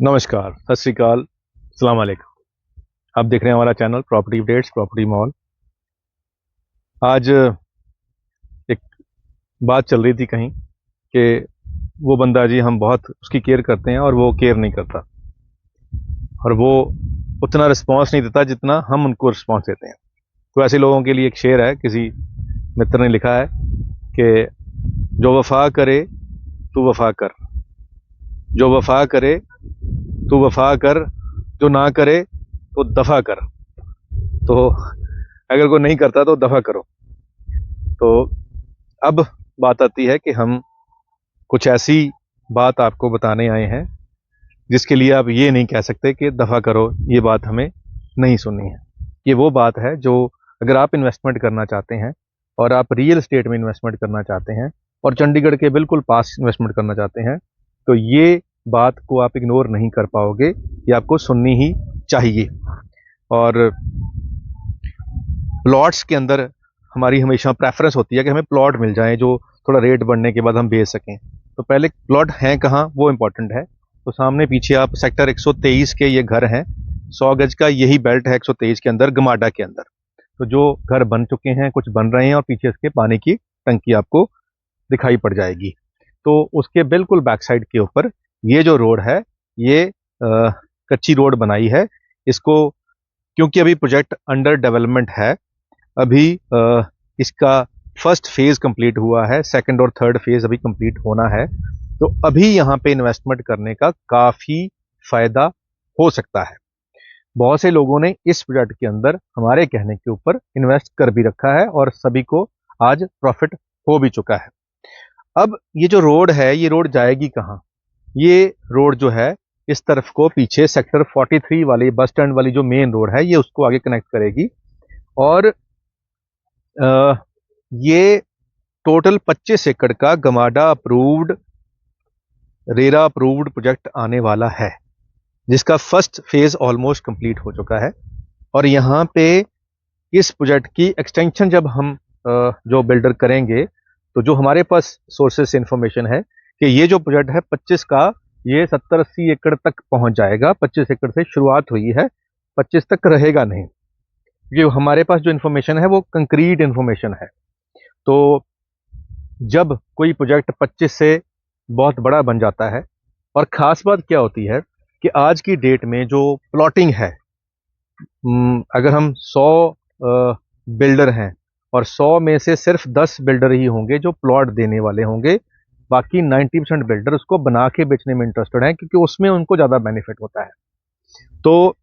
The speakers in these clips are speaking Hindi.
नमस्कार, सत श्री अकाल, अस्सलाम वालेकुम। आप देख रहे हैं हमारा channel property updates property mall. आज एक बात चल रही थी कहीं कि वो बंदा जी हम बहुत उसकी केयर करते हैं और वो केयर नहीं करता और वो उतना रिस्पांस नहीं देता जितना हम उनको रिस्पांस देते हैं। तो ऐसे लोगों के लिए एक शेर है, किसी मित्र ने लिखा है कि जो वफा करे तू वफा कर, जो वफा करे तू वफा कर, जो ना करे तो दफा कर। तो अगर कोई नहीं करता तो दफा करो। तो अब बात आती है कि हम कुछ ऐसी बात आपको बताने आए हैं जिसके लिए आप ये नहीं कह सकते कि दफा करो, ये बात हमें नहीं सुननी है। ये वो बात है जो अगर आप इन्वेस्टमेंट करना चाहते हैं और आप रियल एस्टेट में इन्वेस्टमेंट करना चाहते हैं और चंडीगढ़ के बिल्कुल पास इन्वेस्टमेंट करना चाहते हैं तो ये बात को आप इग्नोर नहीं कर पाओगे, ये आपको सुननी ही चाहिए। और प्लॉट्स के अंदर हमारी हमेशा प्रेफरेंस होती है कि हमें प्लॉट मिल जाए जो थोड़ा रेट बढ़ने के बाद हम बेच सकें। तो पहले प्लॉट हैं कहाँ वो इम्पोर्टेंट है। तो सामने पीछे आप सेक्टर 123 के ये घर हैं, 100 गज का यही बेल्ट है 123 के अंदर, गमाडा के अंदर। तो जो घर बन चुके हैं, कुछ बन रहे हैं और पीछे इसके पानी की टंकी आपको दिखाई पड़ जाएगी। तो उसके बिल्कुल बैक साइड के ऊपर ये जो रोड है ये कच्ची रोड बनाई है। इसको क्योंकि अभी प्रोजेक्ट अंडर डेवलपमेंट है, अभी इसका फर्स्ट फेज कंप्लीट हुआ है, सेकंड और थर्ड फेज अभी कंप्लीट होना है। तो अभी यहाँ पे इन्वेस्टमेंट करने का काफ़ी फायदा हो सकता है। बहुत से लोगों ने इस प्रोजेक्ट के अंदर हमारे कहने के ऊपर इन्वेस्ट कर भी रखा है और सभी को आज प्रॉफिट हो भी चुका है। अब ये जो रोड है ये रोड जाएगी कहाँ? ये रोड जो है इस तरफ को पीछे सेक्टर 43 वाली बस स्टैंड वाली जो मेन रोड है ये उसको आगे कनेक्ट करेगी। और ये टोटल 25 एकड़ का GMADA approved, RERA approved project आने वाला है जिसका फर्स्ट फेज ऑलमोस्ट कंप्लीट हो चुका है। और यहाँ पे इस प्रोजेक्ट की एक्सटेंशन जब हम जो बिल्डर करेंगे तो जो हमारे पास सोर्सेस से इंफॉर्मेशन है कि ये जो प्रोजेक्ट है 25 का ये 70-80 एकड़ तक पहुंच जाएगा। 25 एकड़ से शुरुआत हुई है, 25 तक रहेगा नहीं, क्योंकि हमारे पास जो इन्फॉर्मेशन है वो कंक्रीट इन्फॉर्मेशन है। तो जब कोई प्रोजेक्ट 25 से बहुत बड़ा बन जाता है, और ख़ास बात क्या होती है कि आज की डेट में जो प्लॉटिंग है, अगर हम 100 बिल्डर हैं और 100 में से सिर्फ 10 बिल्डर ही होंगे जो प्लॉट देने वाले होंगे, बाकी 90% बिल्डर उसको बना के बेचने में इंटरेस्टेड हैं क्योंकि उसमें उनको ज़्यादा बेनिफिट होता है। तो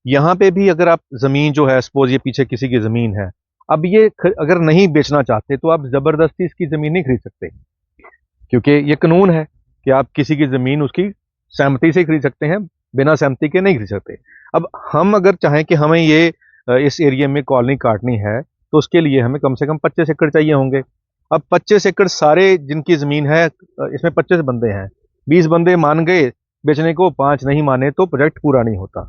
यहाँ पे भी अगर आप ज़मीन जो है, सपोज ये पीछे किसी की ज़मीन है, अब ये अगर नहीं बेचना चाहते तो आप ज़बरदस्ती इसकी ज़मीन नहीं खरीद सकते, क्योंकि ये कानून है कि आप किसी की ज़मीन उसकी सहमति से खरीद सकते हैं, बिना सहमति के नहीं खरीद सकते। अब हम अगर चाहें कि हमें ये इस एरिया में कॉलोनी काटनी है तो उसके लिए हमें कम से कम 25 एकड़ चाहिए होंगे। अब 25 एकड़ सारे जिनकी ज़मीन है, इसमें 25 बंदे हैं, 20 बंदे मान गए बेचने को, 5 नहीं माने तो प्रोजेक्ट पूरा नहीं होता।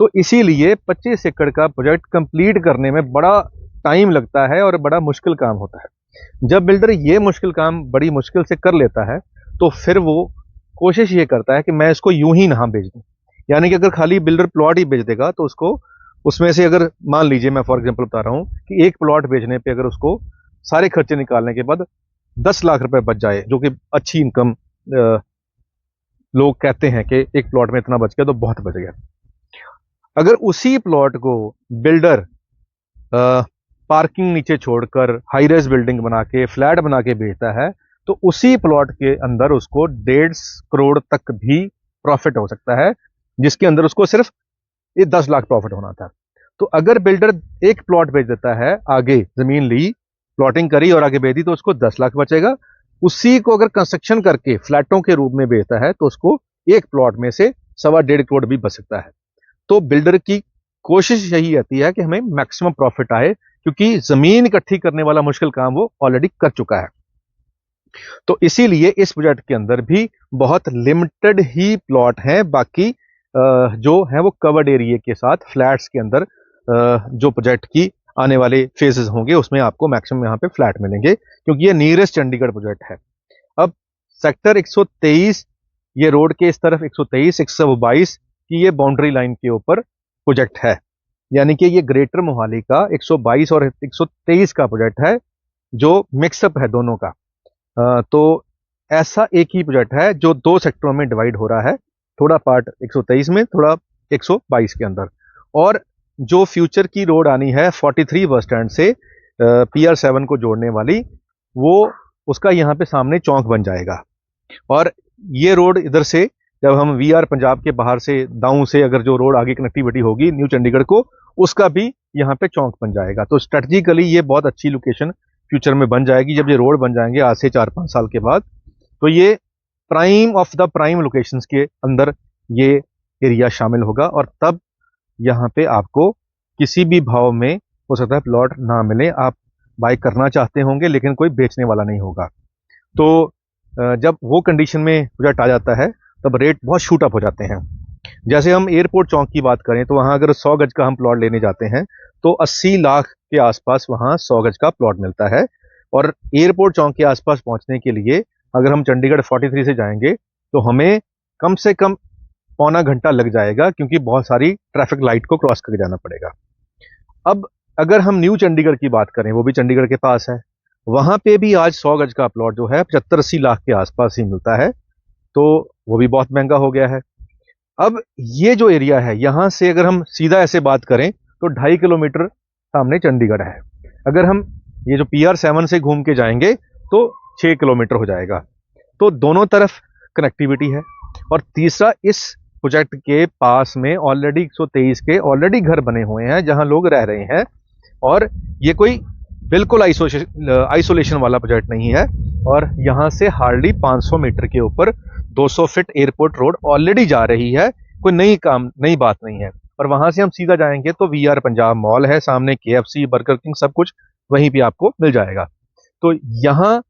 तो इसीलिए 25 एकड़ का प्रोजेक्ट कंप्लीट करने में बड़ा टाइम लगता है और बड़ा मुश्किल काम होता है। जब बिल्डर ये मुश्किल काम बड़ी मुश्किल से कर लेता है तो फिर वो कोशिश ये करता है कि मैं इसको यूं ही ना बेच दूं। यानी कि अगर खाली बिल्डर प्लॉट ही बेच देगा तो उसको उसमें से, अगर मान लीजिए मैं फॉर एग्जांपल बता रहा हूं कि एक प्लॉट बेचने पे अगर उसको सारे खर्चे निकालने के बाद 10 लाख रुपए बच जाए, जो कि अच्छी इनकम, लोग कहते हैं कि एक प्लॉट में इतना बच गया तो बहुत बच गया। अगर उसी प्लॉट को बिल्डर पार्किंग नीचे छोड़कर हाई रेज बिल्डिंग बना के फ्लैट बना के बेचता है तो उसी प्लॉट के अंदर उसको 1.5 करोड़ तक भी प्रॉफिट हो सकता है, जिसके अंदर उसको सिर्फ ये 10 लाख प्रॉफिट होना था। तो अगर बिल्डर एक प्लॉट बेच देता है, आगे जमीन ली, प्लॉटिंग करी और आगे बेच दी, तो उसको 10 लाख बचेगा। उसी को अगर कंस्ट्रक्शन करके फ्लैटों के रूप में बेचता है तो उसको एक प्लॉट में से 1.25 करोड़ भी बच सकता है। तो बिल्डर की कोशिश यही रहती है कि हमें मैक्सिमम प्रॉफिट आए, क्योंकि जमीन इकट्ठी करने वाला मुश्किल काम वो ऑलरेडी कर चुका है। तो इसीलिए इस प्रोजेक्ट के अंदर भी बहुत लिमिटेड ही प्लॉट हैं, बाकी जो है वो कवर्ड एरिया के साथ फ्लैट्स के अंदर जो प्रोजेक्ट की आने वाले फेजेस होंगे उसमें आपको मैक्सिमम यहाँ पे फ्लैट मिलेंगे, क्योंकि ये नियरेस्ट चंडीगढ़ प्रोजेक्ट है। अब सेक्टर 123 ये रोड के इस तरफ 123 122 की ये बाउंड्री लाइन के ऊपर प्रोजेक्ट है, यानी कि ये ग्रेटर मोहाली का 122 और 123 का प्रोजेक्ट है जो मिक्सअप है दोनों का। तो ऐसा एक ही प्रोजेक्ट है जो दो सेक्टरों में डिवाइड हो रहा है, थोड़ा पार्ट 123 में, थोड़ा 122 के अंदर। और जो फ्यूचर की रोड आनी है 43 बस स्टैंड से PR7 को जोड़ने वाली, वो उसका यहाँ पे सामने चौक बन जाएगा। और ये रोड इधर से जब हम VR पंजाब के बाहर से दाऊं से अगर जो रोड आगे कनेक्टिविटी होगी न्यू चंडीगढ़ को, उसका भी यहाँ पे चौक बन जाएगा। तो स्ट्रेटजिकली ये बहुत अच्छी लोकेशन फ्यूचर में बन जाएगी जब ये रोड बन जाएंगे आज से 4-5 साल के बाद। तो ये prime of the prime locations के अंदर ये एरिया शामिल होगा, और तब यहाँ पे आपको किसी भी भाव में हो सकता है प्लॉट ना मिले, आप बाय करना चाहते होंगे लेकिन कोई बेचने वाला नहीं होगा। तो जब वो कंडीशन में प्रोजेक्ट आ जाता है तब रेट बहुत शूट अप हो जाते हैं। जैसे हम एयरपोर्ट चौक की बात करें तो वहाँ अगर 100 गज का हम प्लॉट लेने जाते हैं तो 80 लाख के आसपास वहाँ 100 गज का प्लॉट मिलता है। और एयरपोर्ट चौक के आसपास पहुँचने के लिए अगर हम चंडीगढ़ 43 से जाएंगे तो हमें कम से कम पौना घंटा लग जाएगा, क्योंकि बहुत सारी ट्रैफिक लाइट को क्रॉस करके जाना पड़ेगा। अब अगर हम न्यू चंडीगढ़ की बात करें, वो भी चंडीगढ़ के पास है, वहां पे भी आज 100 गज का प्लॉट जो है 75-80 लाख के आसपास ही मिलता है, तो वो भी बहुत महंगा हो गया है। अब ये जो एरिया है, यहां से अगर हम सीधा ऐसे बात करें तो 2.5 किलोमीटर सामने चंडीगढ़ है। अगर हम ये जो PR7 से घूम के जाएंगे तो 6 किलोमीटर हो जाएगा। तो दोनों तरफ कनेक्टिविटी है। और तीसरा, इस प्रोजेक्ट के पास में ऑलरेडी 123 के ऑलरेडी घर बने हुए हैं जहां लोग रह रहे हैं, और ये कोई बिल्कुल आइसोलेशन वाला प्रोजेक्ट नहीं है। और यहां से हार्डली 500 मीटर के ऊपर 200 फीट एयरपोर्ट रोड ऑलरेडी जा रही है, कोई नई बात नहीं है। और वहां से हम सीधा जाएंगे तो VR पंजाब मॉल है सामने, KFC, बर्गर किंग, सब कुछ वहीं पे आपको मिल जाएगा। तो यहाँ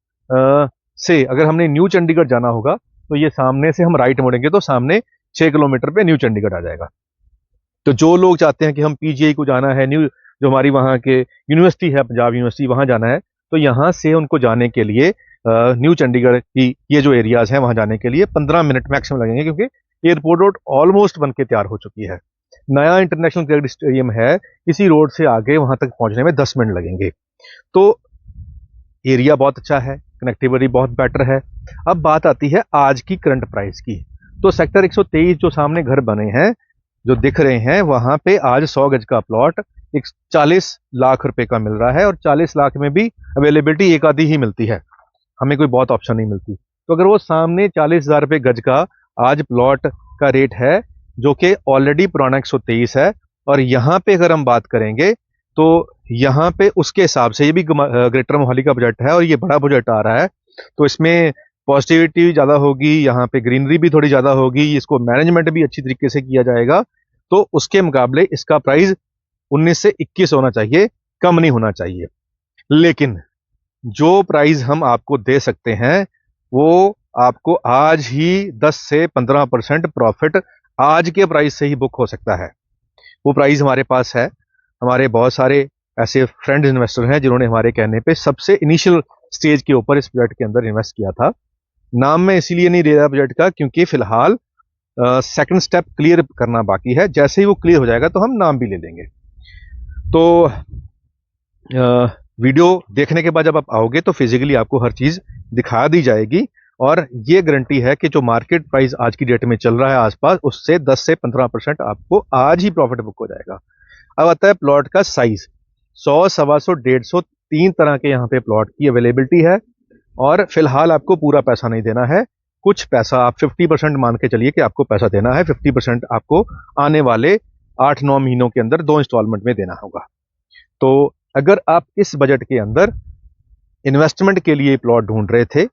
से अगर हमने न्यू चंडीगढ़ जाना होगा तो ये सामने से हम राइट मुड़ेंगे तो सामने 6 किलोमीटर पे न्यू चंडीगढ़ आ जाएगा। तो जो लोग चाहते हैं कि हम PGI को जाना है, न्यू जो हमारी वहाँ के यूनिवर्सिटी है, पंजाब यूनिवर्सिटी, वहाँ जाना है, तो यहाँ से उनको जाने के लिए न्यू चंडीगढ़ की ये जो एरियाज हैं वहाँ जाने के लिए 15 मिनट मैक्सिमम लगेंगे, क्योंकि एयरपोर्ट रोड ऑलमोस्ट बन के तैयार हो चुकी है। नया इंटरनेशनल क्रिकेट स्टेडियम है, इसी रोड से आगे वहाँ तक पहुँचने में 10 मिनट लगेंगे। तो एरिया बहुत अच्छा है, कनेक्टिविटी बहुत बेटर है। अब बात आती है आज की करंट प्राइस की। तो सेक्टर 123 जो सामने घर बने हैं, जो दिख रहे हैं, वहां पे आज 100 गज का प्लॉट 40 लाख रुपए का मिल रहा है, और 40 लाख में भी अवेलेबिलिटी एक आधी ही मिलती है, हमें कोई बहुत ऑप्शन नहीं मिलती। तो अगर वो सामने 40,000 रुपये गज का आज प्लॉट का रेट है, जो कि ऑलरेडी पुराना 123 है, और यहाँ पे अगर हम बात करेंगे तो यहाँ पे उसके हिसाब से ये भी ग्रेटर मोहाली का बजट है और ये बड़ा बजट आ रहा है, तो इसमें पॉजिटिविटी ज़्यादा होगी, यहाँ पे ग्रीनरी भी थोड़ी ज़्यादा होगी, इसको मैनेजमेंट भी अच्छी तरीके से किया जाएगा। तो उसके मुकाबले इसका प्राइस 19 से 21 होना चाहिए, कम नहीं होना चाहिए। लेकिन जो प्राइस हम आपको दे सकते हैं वो आपको आज ही 10 से 15% प्रॉफिट आज के प्राइस से ही बुक हो सकता है। वो प्राइस हमारे पास है। हमारे बहुत सारे ऐसे फ्रेंड इन्वेस्टर हैं जिन्होंने हमारे कहने पे सबसे इनिशियल स्टेज के ऊपर इस प्रोजेक्ट के अंदर इन्वेस्ट किया था। नाम मैं इसीलिए नहीं ले रहा प्रोजेक्ट का क्योंकि फिलहाल सेकंड स्टेप क्लियर करना बाकी है, जैसे ही वो क्लियर हो जाएगा तो हम नाम भी ले लेंगे। तो वीडियो देखने के बाद जब आप आओगे तो फिजिकली आपको हर चीज़ दिखा दी जाएगी, और ये गारंटी है कि जो मार्केट प्राइस आज की डेट में चल रहा है आसपास, उससे 10 से 15% आपको आज ही प्रॉफिट बुक हो जाएगा। अब आता है प्लॉट का साइज। 100, 125, 150, 3 तरह के यहाँ पे प्लॉट की अवेलेबिलिटी है, और फिलहाल आपको पूरा पैसा नहीं देना है। कुछ पैसा आप 50% मान के चलिए कि आपको पैसा देना है, 50% आपको आने वाले 8-9 महीनों के अंदर 2 इंस्टॉलमेंट में देना होगा। तो अगर आप इस बजट के अंदर इन्वेस्टमेंट के लिए प्लॉट ढूंढ रहे थे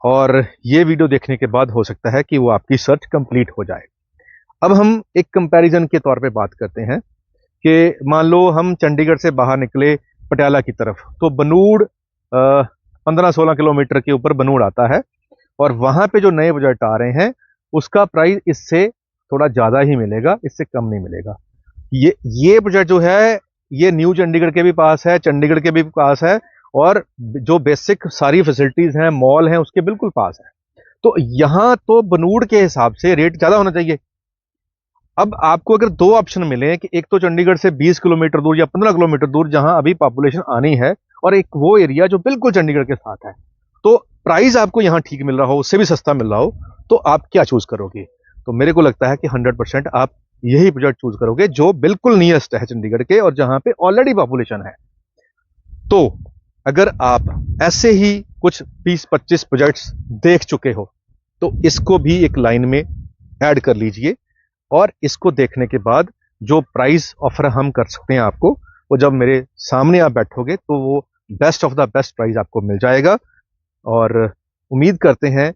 और ये वीडियो देखने के बाद हो सकता है कि वो आपकी सर्च कंप्लीट हो जाए। अब हम एक कंपैरिजन के तौर पे बात करते हैं कि मान लो हम चंडीगढ़ से बाहर निकले पटियाला की तरफ, तो बनूड़ 15-16 किलोमीटर के ऊपर बनूड़ आता है, और वहां पे जो नए प्रोजेक्ट आ रहे हैं उसका प्राइस इससे थोड़ा ज़्यादा ही मिलेगा, इससे कम नहीं मिलेगा। ये प्रोजेक्ट जो है ये न्यू चंडीगढ़ के भी पास है, चंडीगढ़ के भी पास है, और जो बेसिक सारी फैसिलिटीज़ हैं, मॉल हैं, उसके बिल्कुल पास है। तो यहां तो बनूड़ के हिसाब से रेट ज्यादा होना चाहिए। अब आपको अगर दो ऑप्शन मिले कि एक तो चंडीगढ़ से 20 किलोमीटर दूर या 15 किलोमीटर दूर जहां अभी पॉपुलेशन आनी है, और एक वो एरिया जो बिल्कुल चंडीगढ़ के साथ है, तो प्राइस आपको यहां ठीक मिल रहा हो, उससे भी सस्ता मिल रहा हो, तो आप क्या चूज करोगे? तो मेरे को लगता है कि 100% आप यही प्रोजेक्ट चूज करोगे जो बिल्कुल नियरेस्ट है चंडीगढ़ के और जहां पे ऑलरेडी पॉपुलेशन है। तो अगर आप ऐसे ही कुछ 20-25 प्रोजेक्ट्स देख चुके हो तो इसको भी एक लाइन में ऐड कर लीजिए, और इसको देखने के बाद जो प्राइस ऑफर हम कर सकते हैं आपको, वो जब मेरे सामने आप बैठोगे तो वो best of the best price आपको मिल जाएगा। और उम्मीद करते हैं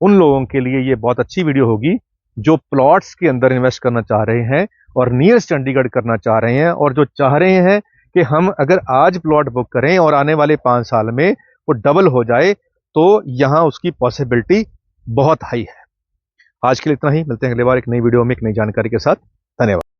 उन लोगों के लिए ये बहुत अच्छी वीडियो होगी जो प्लॉट्स के अंदर इन्वेस्ट करना चाह रहे हैं और नियरेस्ट चंडीगढ़ करना चाह रहे हैं, और जो चाह रहे हैं कि हम अगर आज प्लॉट बुक करें और आने वाले 5 साल में वो डबल हो जाए, तो यहां उसकी पॉसिबिलिटी बहुत हाई है। आज के लिए इतना ही, मिलते हैं अगली बार एक नई वीडियो में एक नई जानकारी के साथ। धन्यवाद।